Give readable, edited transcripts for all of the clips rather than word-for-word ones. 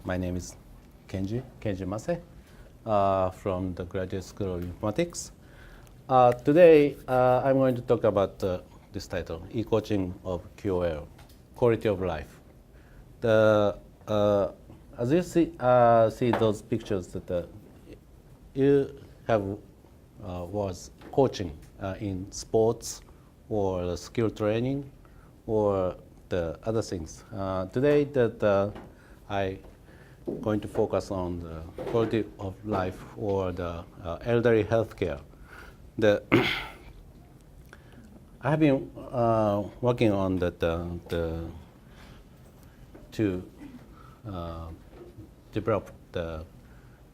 My name is Kenji Mase from the Graduate School of Informatics. Today, I'm going to talk about this title, E-Coaching of QoL, Quality of Life. As you see those pictures, that you have was coaching in sports or skill training or the other things. Today, that I'm going to focus on the quality of life or the elderly healthcare. I have been working on to develop the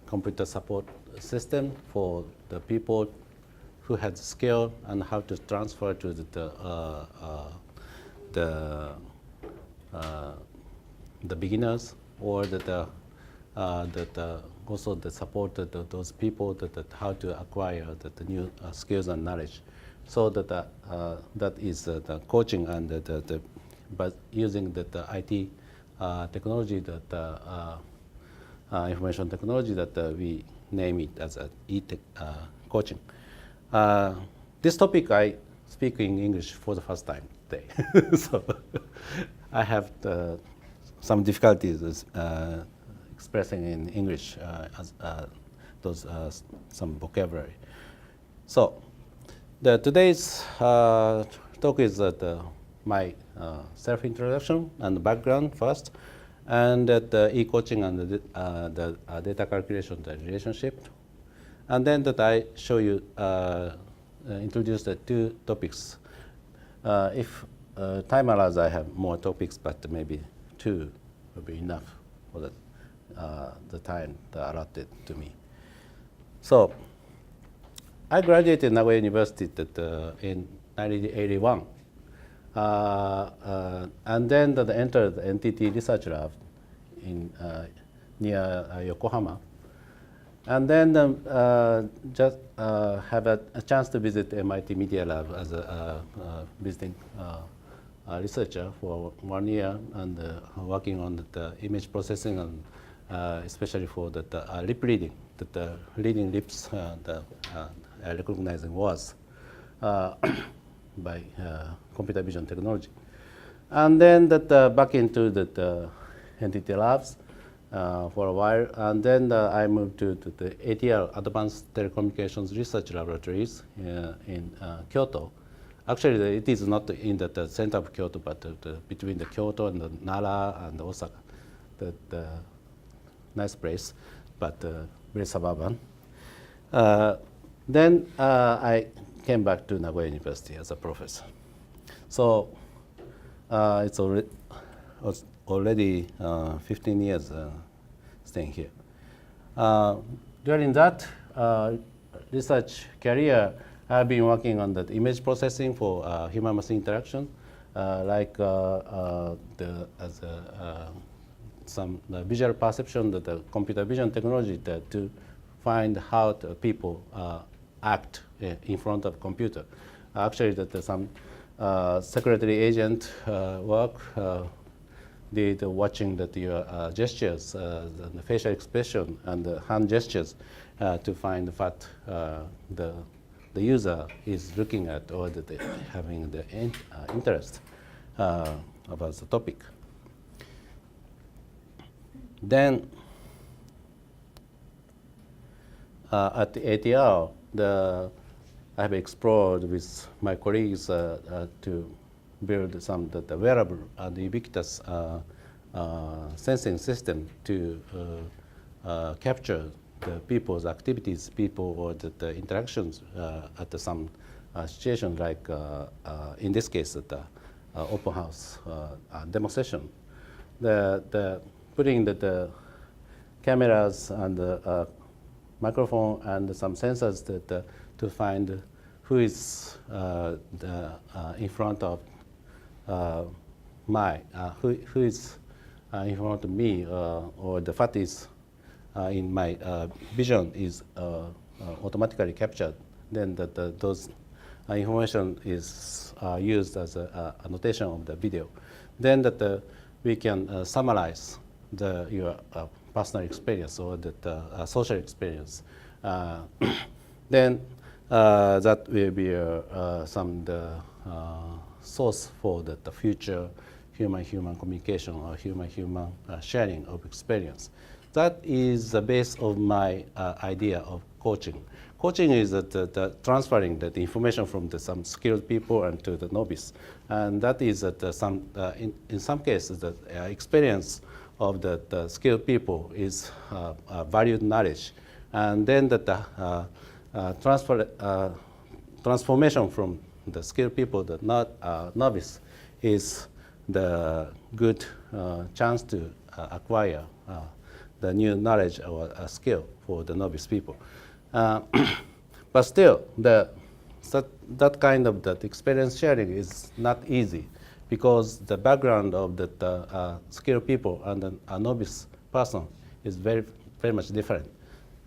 computer support system for the people who had skill and how to transfer to the beginners, or also the support those people how to acquire the new skills and knowledge. So that is the coaching and but using the IT technology, information technology, that we name it as coaching. This topic I speak in English for the first time today, so I have some difficulties expressing in English some vocabulary. So today's talk is my self-introduction and background first, and the e-coaching and the data calculation, the relationship, and then that I show you introduce the two topics. If time allows, I have more topics, but maybe two will be enough for the time allotted to me. So I graduated Nagoya University in 1981, and then entered the NTT Research Lab in near Yokohama, and then just have a chance to visit MIT Media Lab as a visiting researcher for 1 year, and working on the image processing, and especially for the lip reading, the reading lips, recognizing words by computer vision technology. And then back into the NTT labs for a while, and then I moved to the ATL, Advanced Telecommunications Research Laboratories in Kyoto. Actually, it is not in the center of Kyoto, but between the Kyoto and the Nara and Osaka. Nice place, but very suburban. Then I came back to Nagoya University as a professor. So it's already 15 years staying here. During that research career, I've been working on the image processing for human-machine interaction, like some visual perception, the computer vision technology to find how people act in front of computer. Actually, some secretary agent work did watching your gestures, the facial expression, and the hand gestures to find what the user is looking at, or having the interest about the topic. Then at the ATL, I have explored with my colleagues to build some the wearable and ubiquitous sensing system to capture the people's activities, or the interactions at some situation, like in this case, at the open house demonstration. Putting the cameras and the microphone and some sensors to find who is in front of who is in front of me, or the what is in my vision is automatically captured. Then those information is used as a annotation of the video. Then we can summarize your personal experience or the social experience. Then that will be some the source for the future human-human communication or human-human sharing of experience. That is the base of my idea of coaching. Coaching is the transferring the information from some skilled people and to the novice, and that is in some cases the experience of the skilled people is valued knowledge, and then the transformation from the skilled people, the novice, is the good chance to acquire the new knowledge or skill for the novice people. But still, that kind of that experience sharing is not easy, because the background of the skilled people and a novice person is very much different.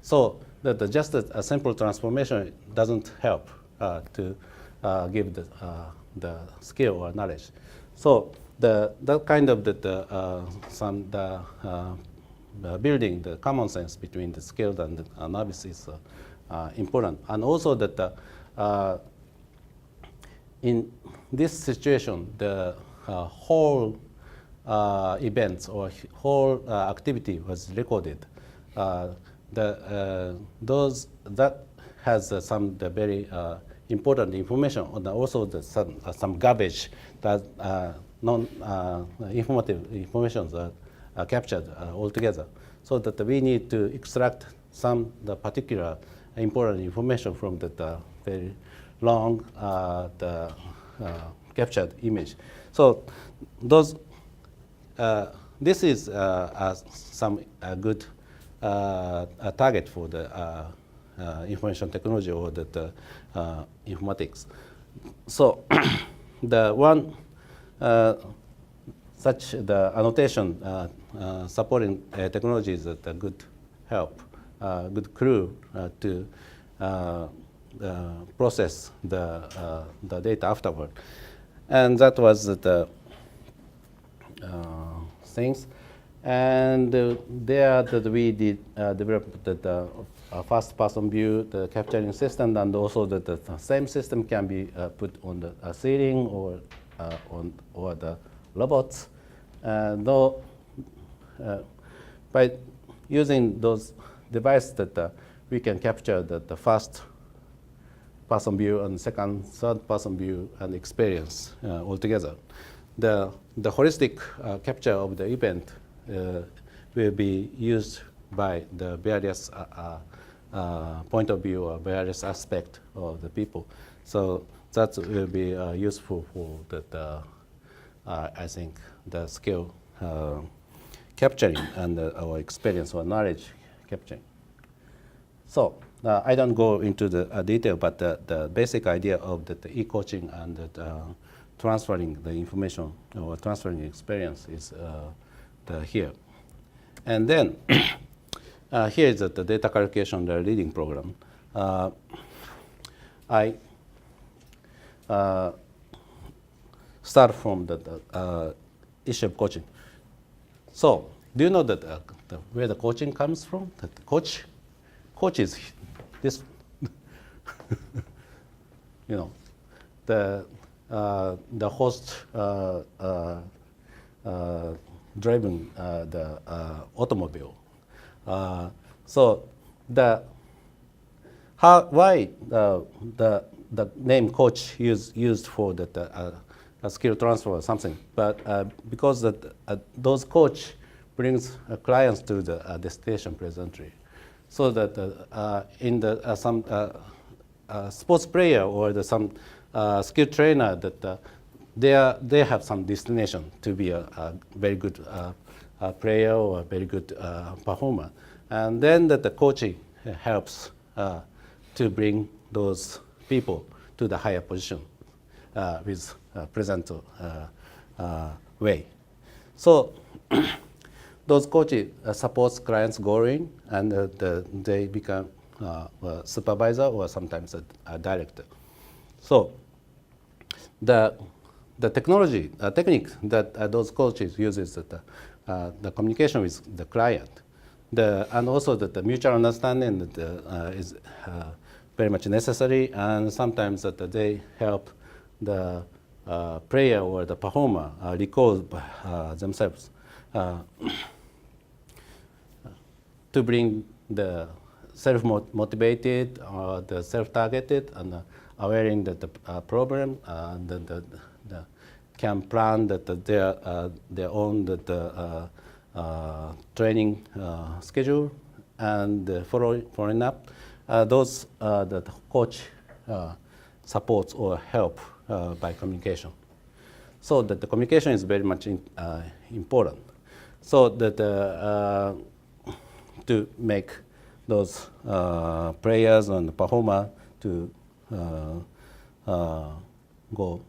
So that just a simple transformation doesn't help to give the skill or knowledge. So that kind of building the common sense between the skilled and the novice is important. And also that in this situation, the whole events or whole activity was recorded. Those that has some very important information, and also some garbage that non-informative information that are captured altogether, so that we need to extract some the particular important information from the very long captured image. So those this is some good target for the information technology or the informatics. So the one such the annotation supporting technology is a good help, good clue to process the data afterward. And that was the things. And there that we did develop the first-person view, the capturing system, and also the same system can be put on the ceiling or the robots. Though by using those devices that we can capture the first-person view and second, third-person view and experience altogether. The holistic capture of the event will be used by the various point of view or various aspect of the people. So that will be useful for I think the skill capturing and our experience or knowledge capturing. So I don't go into the detail, but the basic idea of the e-coaching and transferring the information or transferring the experience is here. And then here is the data calculation, the reading program. I start from the issue of coaching. So do you know that where the coaching comes from? That coach is this, you know, the host driving the automobile. So why the name coach used for the skill transfer or something? But because those coach brings clients to the destination presently, so that in the some sports player or some skill trainer that they have some destination to be a very good player or a very good performer, and then the coaching helps to bring those people to the higher position with present way. So those coaches supports clients growing, and they become a supervisor or sometimes a director. So the technique that those coaches uses the communication with the client. and also that the mutual understanding that, is very much necessary, and sometimes that they help the player or the performer recall themselves to bring the self-motivated or the self-targeted and awareing that the problem, can plan that their own training schedule and following up. Those that coach supports or help by communication. So that the communication is very much important. So that to make those players and performer to go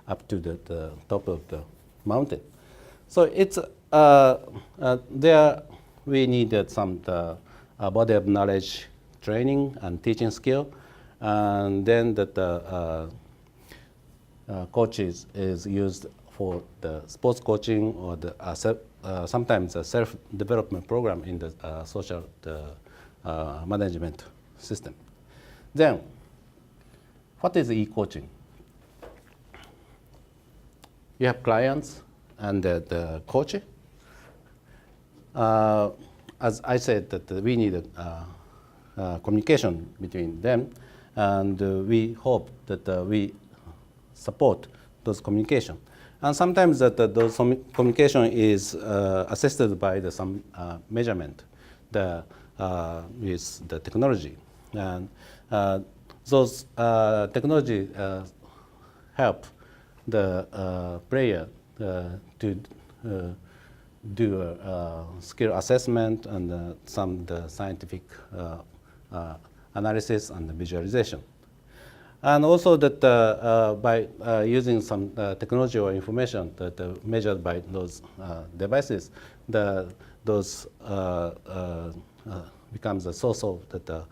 up to the top of the mountain. So it's there we needed some body of knowledge training and teaching skill, and then that coaches is used for the sports coaching or the sometimes a self-development program in the social management system. Then, what is e-coaching? You have clients and the coach. As I said, that we need communication between them, and we hope that we support those communication. And sometimes that those communication is assisted by some measurement with the technology. And those technology help the player to do a skill assessment and some scientific analysis and visualization. And also that by using some technology or information that measured by those devices, those becomes a source of the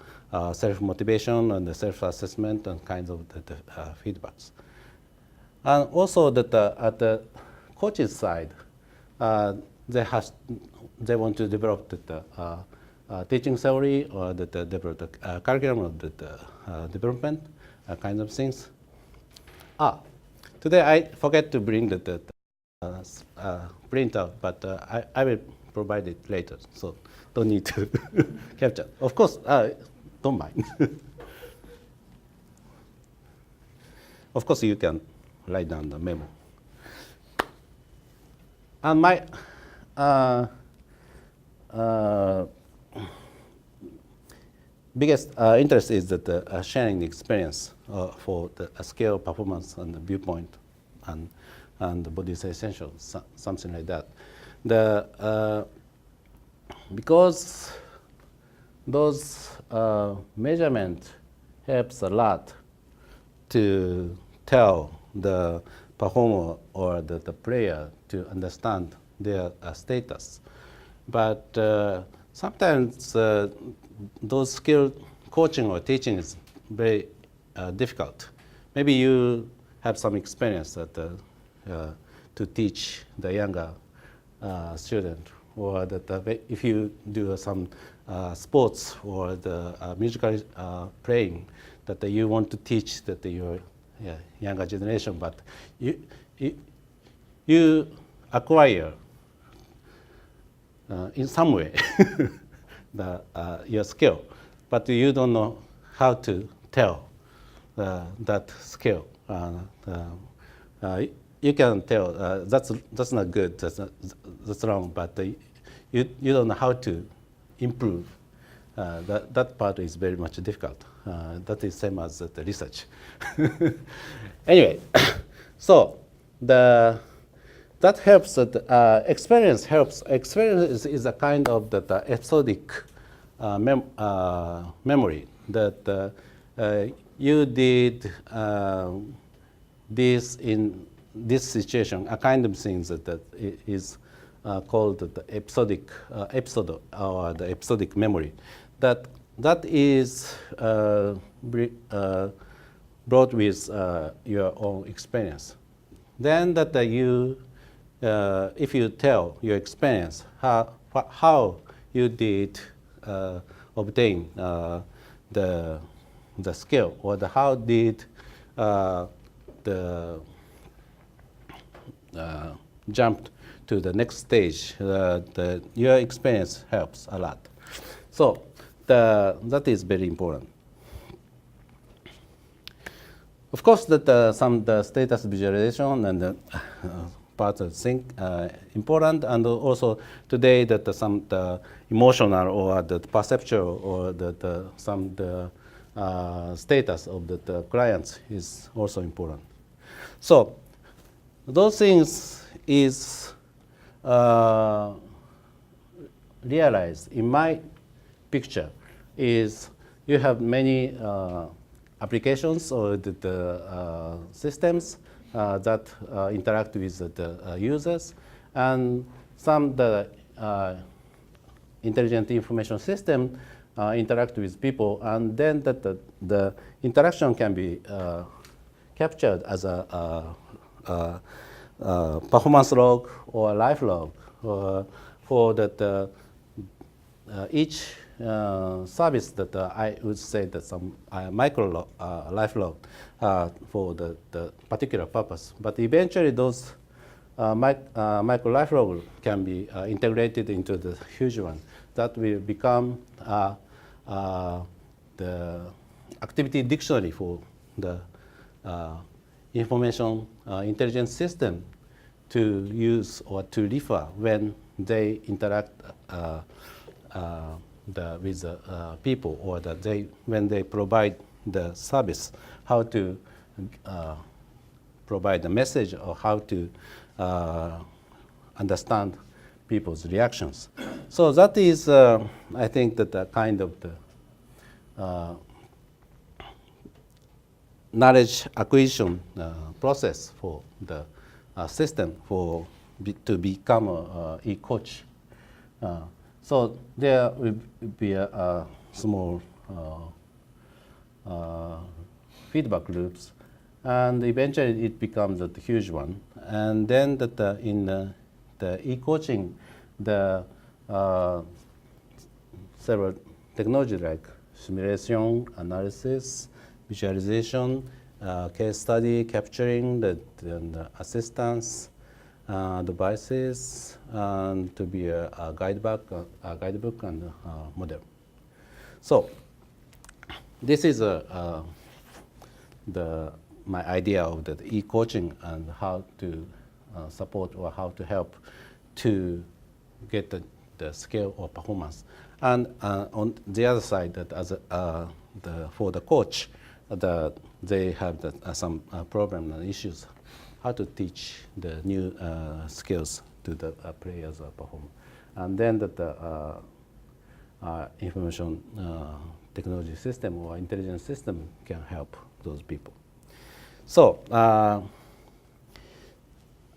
self-motivation and the self-assessment and kinds of the feedbacks. And also that at the coach's side, they want to develop the teaching theory or develop the curriculum of the development kind of things. Today I forget to bring the printout, but I will provide it later, so don't need to capture. Of course, don't mind. Of course, you can write down the memo. And my biggest interest is that sharing the experience for the skill, performance, and the viewpoint, and the body essentials, something like that. Because those measurement helps a lot to tell the performer or the player to understand their status. But sometimes those skill coaching or teaching is very difficult. Maybe you have some experience that to teach the younger student, or that if you do some sports or the musical playing, that you want to teach that your younger generation, but you acquire in some way your skill, but you don't know how to tell that skill. You can tell that's not good, that's wrong, but you don't know how to improve. That part is very much difficult. That is same as the research. Anyway, so that helps. That experience helps. Experience is a kind of episodic memory that you did this in this situation, a kind of things that is called the episodic episode or the episodic memory. That is brought with your own experience. Then if you tell your experience, how you did obtain the skill, or how did the jump to the next stage. Your experience helps a lot. So that is very important. Of course, that some the status visualization and the part of thing important, and also today that some the emotional or the perceptual or some status of the clients is also important. So those things is realized in my picture is you have many applications or the systems that interact with the users, and some the intelligent information system interact with people, and then the interaction can be captured as a performance log or a life log for that each service that I would say that some micro life log for the particular purpose. But eventually those micro life log can be integrated into the huge one. That will become the activity dictionary for the information intelligence system to use or to refer when they interact with people, or when they provide the service, how to provide the message, or how to understand people's reactions. So that is, I think, that the kind of the knowledge acquisition process for the system to become a e-coach. So there will be a small feedback loops, and eventually it becomes a huge one. And then in the e-coaching, the several technologies like simulation, analysis, visualization, case study, capturing the assistance, devices, and to be a guidebook and model. So this is my idea of the e-coaching and how to support or how to help to get the scale or performance. And on the other side, that as for the coach, they have some problem and issues, how to teach the new skills to the players or performers. And then the information technology system or intelligence system can help those people. So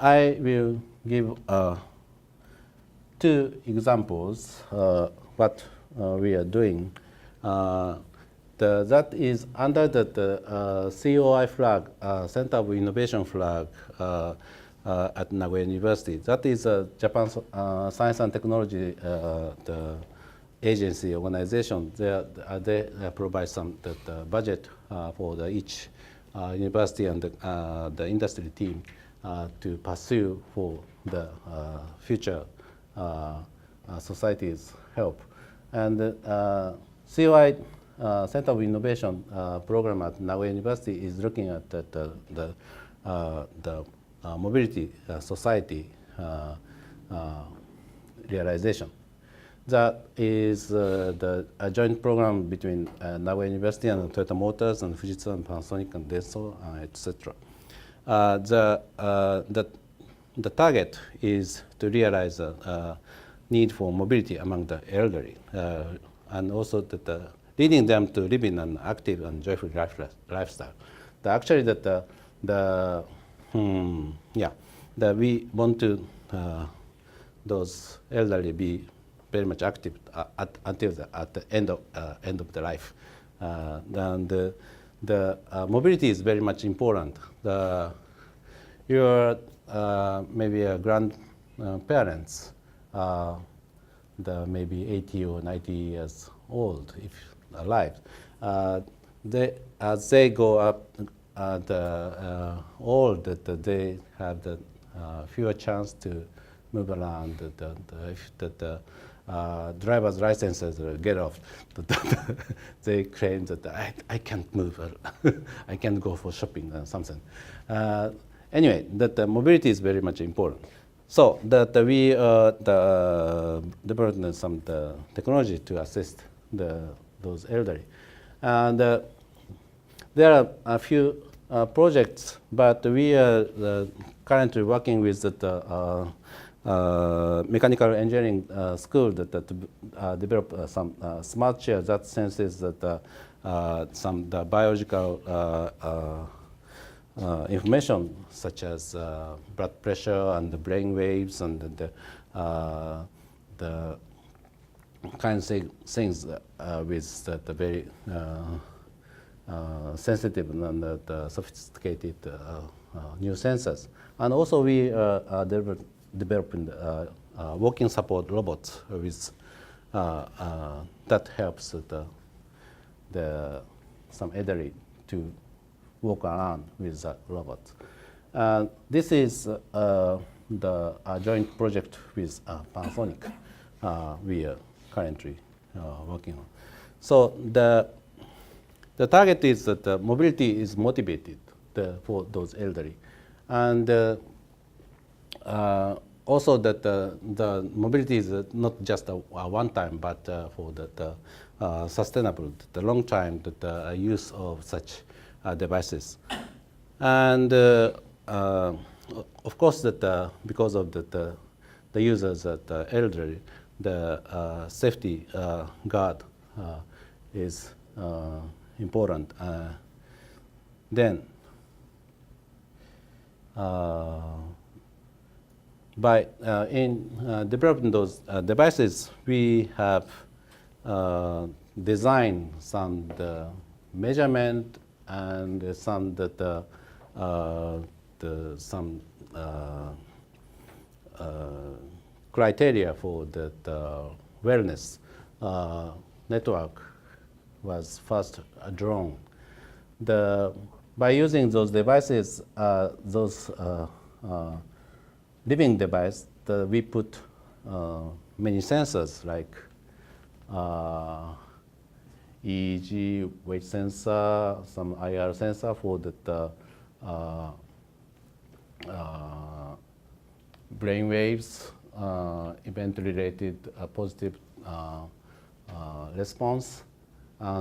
I will give 2 examples what we are doing. That is under the QoI flag, Center of Innovation flag at Nagoya University. That is Japan Science and Technology the agency organization. They provide some budget for each university and the industry team to pursue for the future society's help. And COI Center of Innovation program at Nagoya University is looking at the mobility society realization. That is a joint program between Nagoya University and Toyota Motors and Fujitsu and Panasonic and Denso, etc. The target is to realize a need for mobility among the elderly, and also leading them to living an active and joyful lifestyle. Actually, we want to those elderly be very much active until at the end of the life. And the mobility is very much important. Your maybe grandparents the maybe 80 or 90 years old, if alive. As they go up old, that they have the fewer chance to move around. If the driver's licenses get off, they claim that I can't move, I can't go for shopping or something. Anyway, that mobility is very much important. So that we developed some technology to assist those elderly. And there are a few projects, but we are currently working with the mechanical engineering school that develop some smart chair that senses that the biological information such as blood pressure and the brain waves and the kind of things with the very sensitive and the sophisticated new sensors. And also we are developing walking support robots with that helps some elderly to walk around with that robot. This is the joint project with Panasonic we are currently working on. So the target is that the mobility is motivated for those elderly. And also that the mobility is not just a one time, but for the sustainable, the long time use of such devices. And of course that because of the users that elderly, the safety guard is important. Then by in developing those devices, we have designed some measurement and some some criteria for the wellness network was first drawn. By using those devices, those living device, we put many sensors like EEG, weight sensor, some IR sensor for the brain waves, event-related positive response,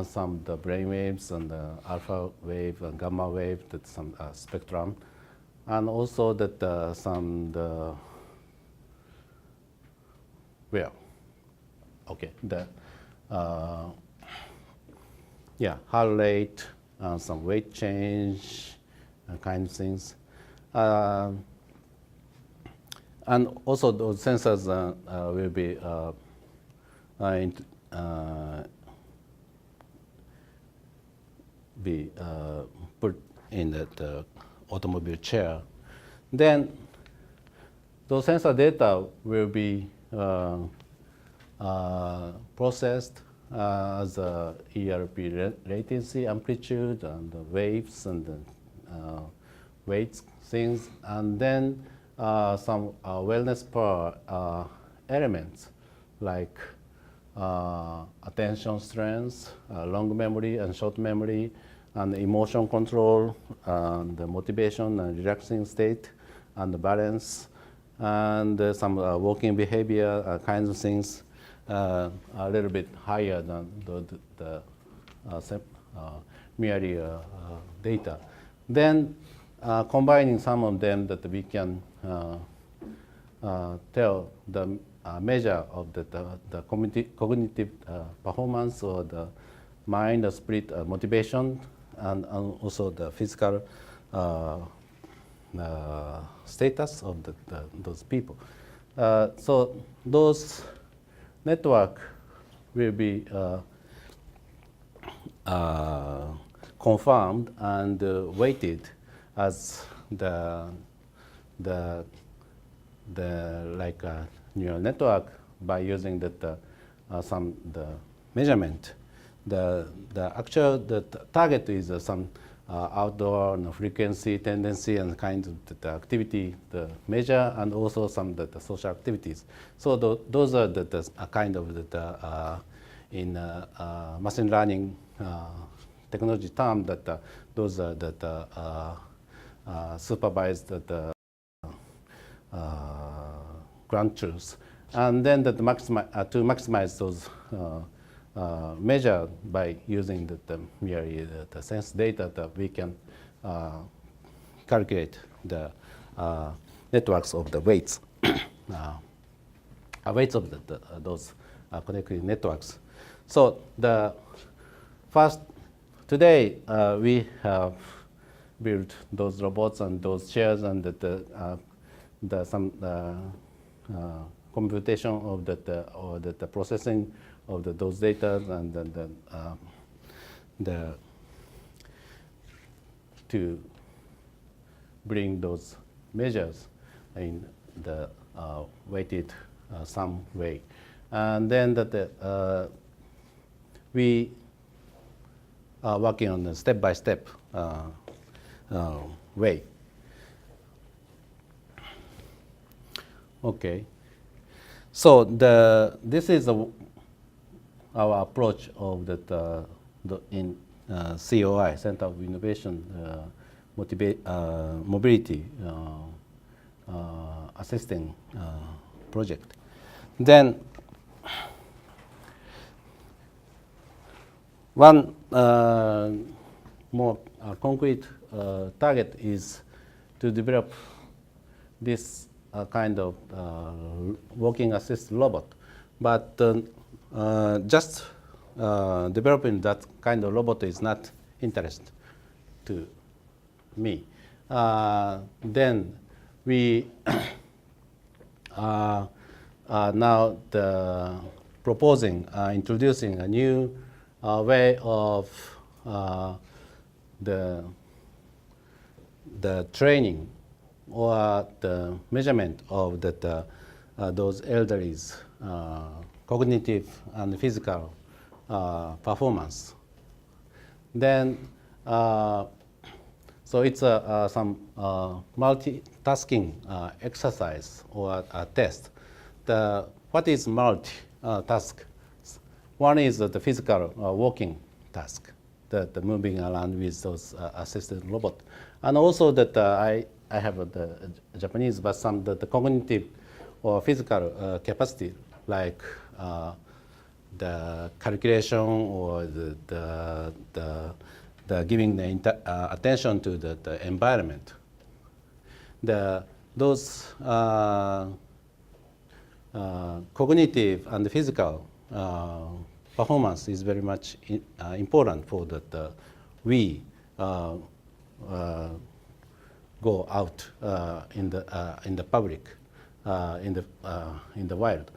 some the brain waves and the alpha wave and gamma wave, that some spectrum, and also that some heart rate, some weight change, kind of things. And also those sensors will be put in the automobile chair. Then those sensor data will be processed as ERP latency, amplitude, and the waves and weights things, and then some wellness power elements like attention strength, long memory and short memory, and emotion control, and the motivation and relaxing state, and the balance, and some walking behavior kinds of things, a little bit higher than the merely data. Then combining some of them that we can tell the measure of the cognitive performance or the mind or spirit motivation, and also the physical status of those people. So those network will be confirmed and weighted as the like neural network by using some measurement. The actual target is some outdoor frequency, tendency, and kind of the activity, the measure, and also some social activities. So those are the kind of in machine learning technology term that those are supervised ground truths, and then to maximize those measure by using merely the sense data that we can calculate the networks of the weights, weights of those connected networks. So today we have built those robots and those chairs and some computation of the processing of those data and to bring those measures in the weighted some way, and then we are working on a step-by-step way. Okay, so this is our approach of in CoI, Center of Innovation Mobility Assisting project. Then one more concrete target is to develop this kind of walking assist robot, but just developing that kind of robot is not interest to me. Then we are now proposing introducing a new way of the training or the measurement of those elderly's cognitive and physical performance. Then, so it's some multitasking exercise or a test. What is multitask? One is the physical walking task, the moving around with those assisted robot, and also I have the Japanese, but some the cognitive or physical capacity, like the calculation or the giving the attention to the environment. Those cognitive and physical performance is very much important for we go out in the public, in the wild.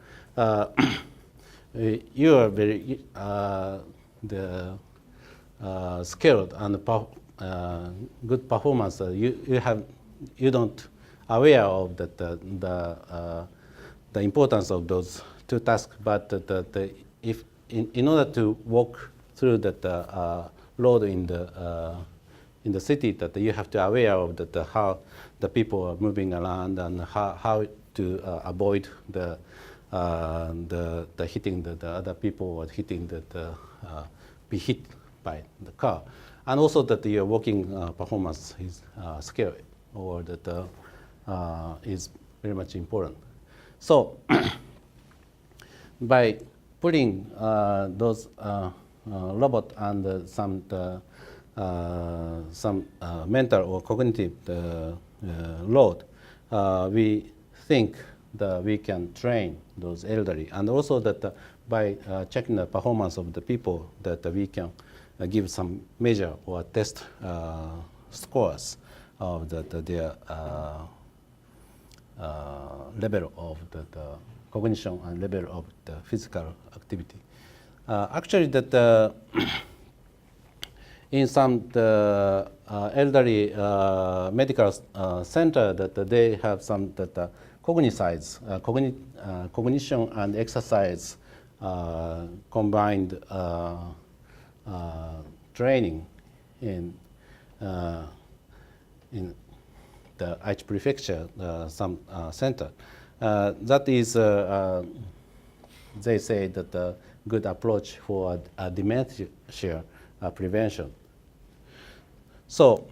You are very skilled and good performance. You don't aware of the importance of those two tasks, but if in order to walk through that road in the city, that you have to aware of how the people are moving around and how to avoid the hitting the other people or hitting be hit by the car, and also that your walking performance is skill or is very much important. So by putting those robot and some mental or cognitive load, we think that we can train those elderly, and also that by checking the performance of the people, that we can give some measure or test scores of their level of the cognition and level of the physical activity. Actually, in some elderly medical center, that they have some cognition and exercise combined training in the Aichi Prefecture, some center. That is, they say that a good approach for dementia prevention. So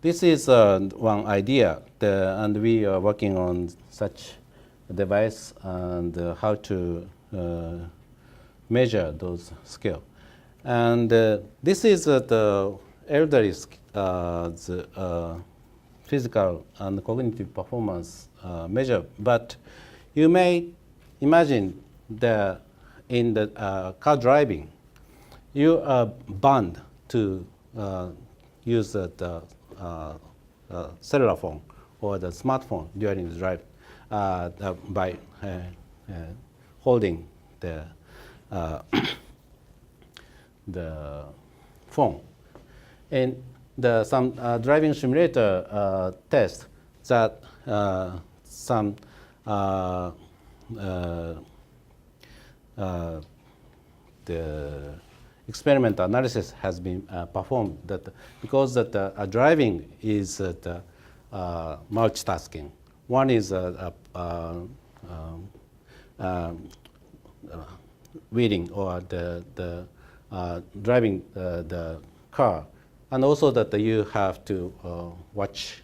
this is one idea, and we are working on such a device and how to measure those skills. And this is the elderly the physical and cognitive performance measure. But you may imagine that in the car driving, you are bound to use the cellular phone or the smartphone during the drive by holding the phone. And some driving simulator test that some the experimental analysis has been performed that because that driving is multitasking. One is reading or the driving the car, and also that you have to watch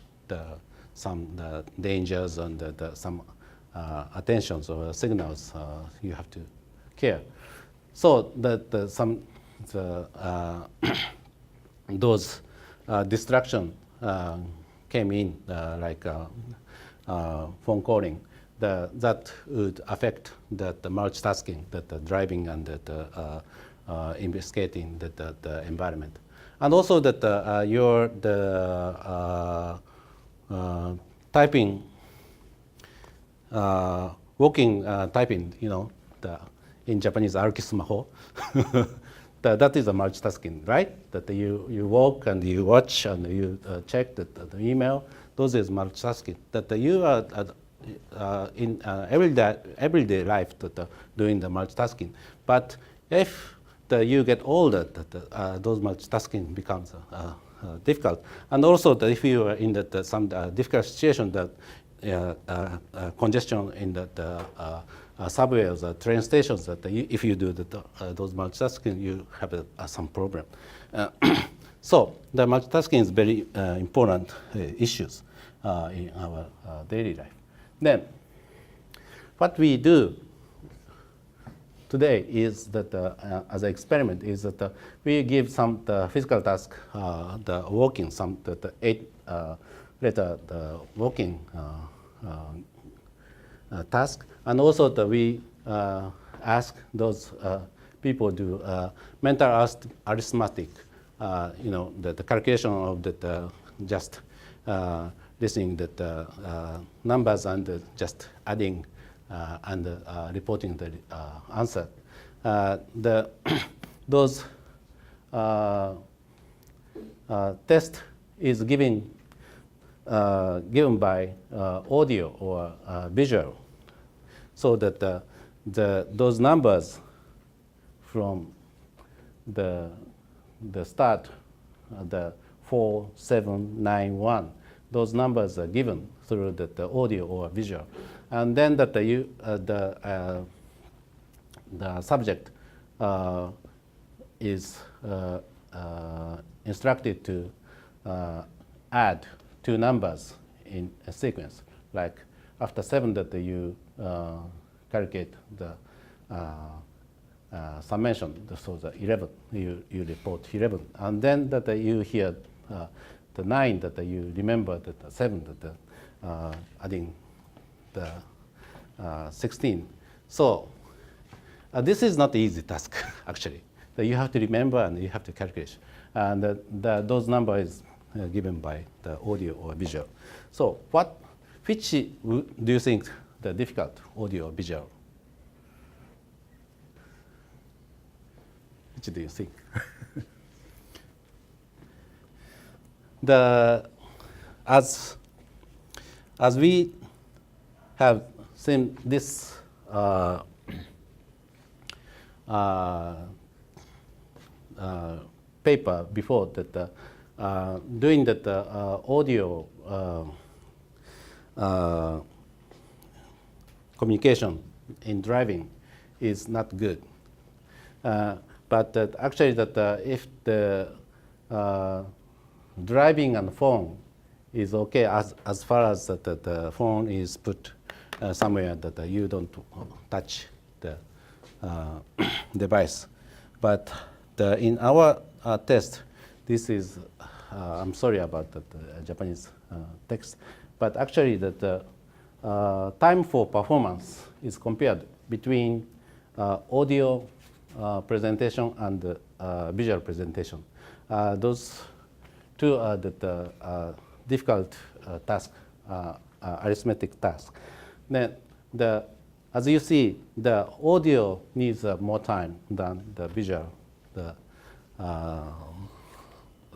some dangers and some attentions or signals you have to care. So those distraction came in like phone calling. That would affect the multitasking, the driving and the investigating the environment, and also that your typing, walking typing, in Japanese, aruki sumaho. That is a multitasking, right? That you walk and you watch and you check the email. Those is multitasking. That you are in everyday life doing the multitasking. But if you get older, those multitasking becomes difficult. And also that if you are in some difficult situation, that congestion in the subways, train stations, that if you do those multitasking, you have some problem. So the multitasking is very important issues in our daily life. Then, what we do today is that, as an experiment, is that we give some physical task, the walking, some the 8-letter walking task, and also we ask those people do mental arithmetic, the calculation of just listening the numbers and just adding and reporting the answer. Those test is given by audio or visual, so that those numbers from the start, the 4, 7, 9, 1, those numbers are given through the audio or visual, and then the subject is instructed to add 2 numbers in a sequence. Like after 7, that you calculate the summation, so the 11, you report 11, and then that you hear the 9, that you remember that the 7, that adding the 16. So this is not an easy task actually. That you have to remember and you have to calculate, and those numbers is given by the audio or visual. So which do you think the difficult, audio or visual? Which do you think? As we have seen this paper before, that doing that audio communication in driving is not good. But actually, if the driving and phone is okay as far as the phone is put somewhere that you don't touch the device. But in our test, this is, I'm sorry about the Japanese text, but actually the time for performance is compared between audio presentation and visual presentation. Those two are the difficult task, arithmetic task. Then as you see, the audio needs more time than the visual, the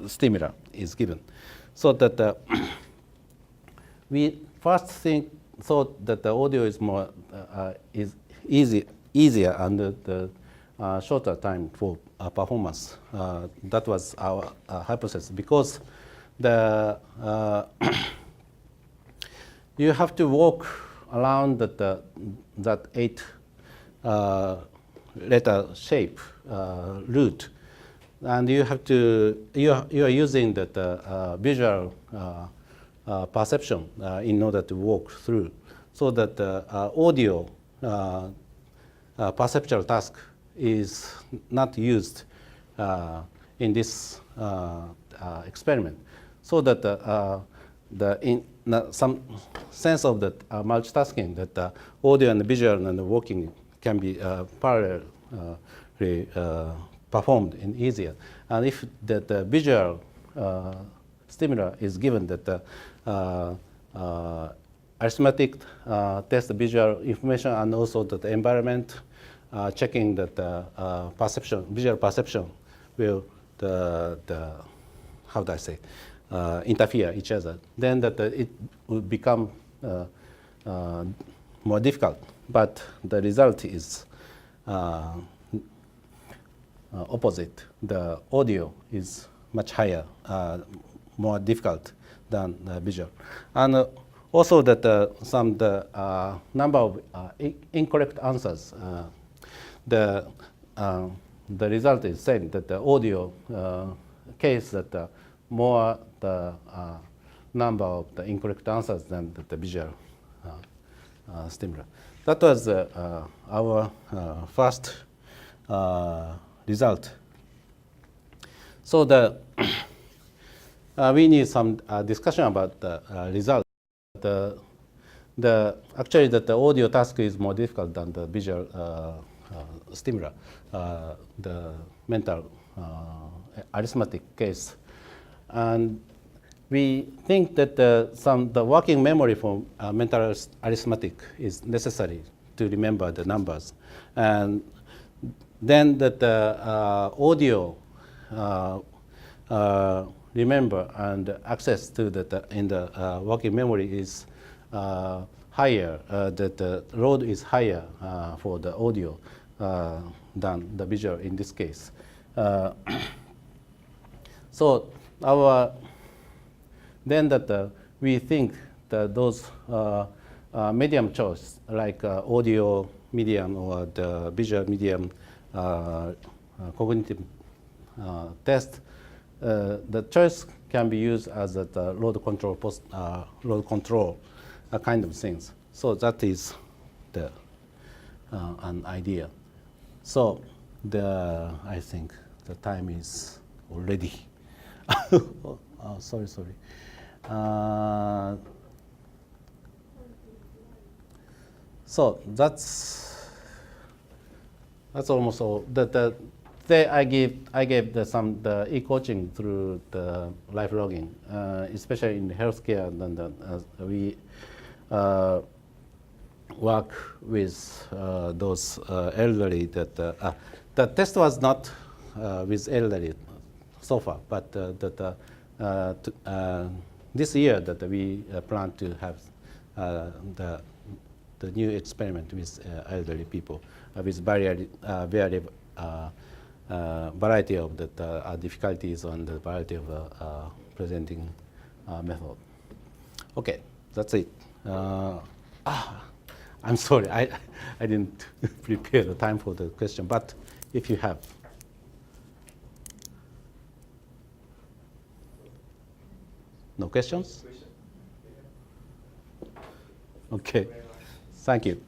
stimuli is given. So that we first thought that the audio is more is easier and the shorter time for performance. That was our hypothesis, because the you have to walk around that 8 letter shape route, and you have to you are using that visual perception in order to walk through, so that audio perceptual task is not used in this experiment, so that in some sense of the multitasking, that audio and visual and walking can be parallelly performed in easier. And if the visual stimuli is given, that arithmetic test the visual information and also the environment, checking that perception, visual perception will how do I say, interfere each other, then that it will become more difficult. But the result is opposite. The audio is much higher, more difficult than visual. And also that the number of incorrect answers, the result is same, that the audio case that more the number of the incorrect answers than the visual stimuli. That was our first result. So we need some discussion about the result. Actually, the audio task is more difficult than the visual stimuli, the mental arithmetic case. And we think that the working memory for mental arithmetic is necessary to remember the numbers. And then that audio remember and access to in the working memory is higher, that the load is higher for the audio than the visual in this case. So then that we think that those medium choice, like audio medium or the visual medium cognitive test, the choice can be used as a load control load control kind of things. So that is the an idea. So I think the time is already. Oh, sorry. So that's almost all. Today I gave some e-coaching through the live logging, especially in healthcare. And we work with those elderly. The test was not with elderly so far, but this year that we plan to have the the new experiment with elderly people with variety of the difficulties and the variety of presenting method. Okay, that's it. I'm sorry, I didn't prepare the time for the question, but if you have. No questions? Okay, thank you.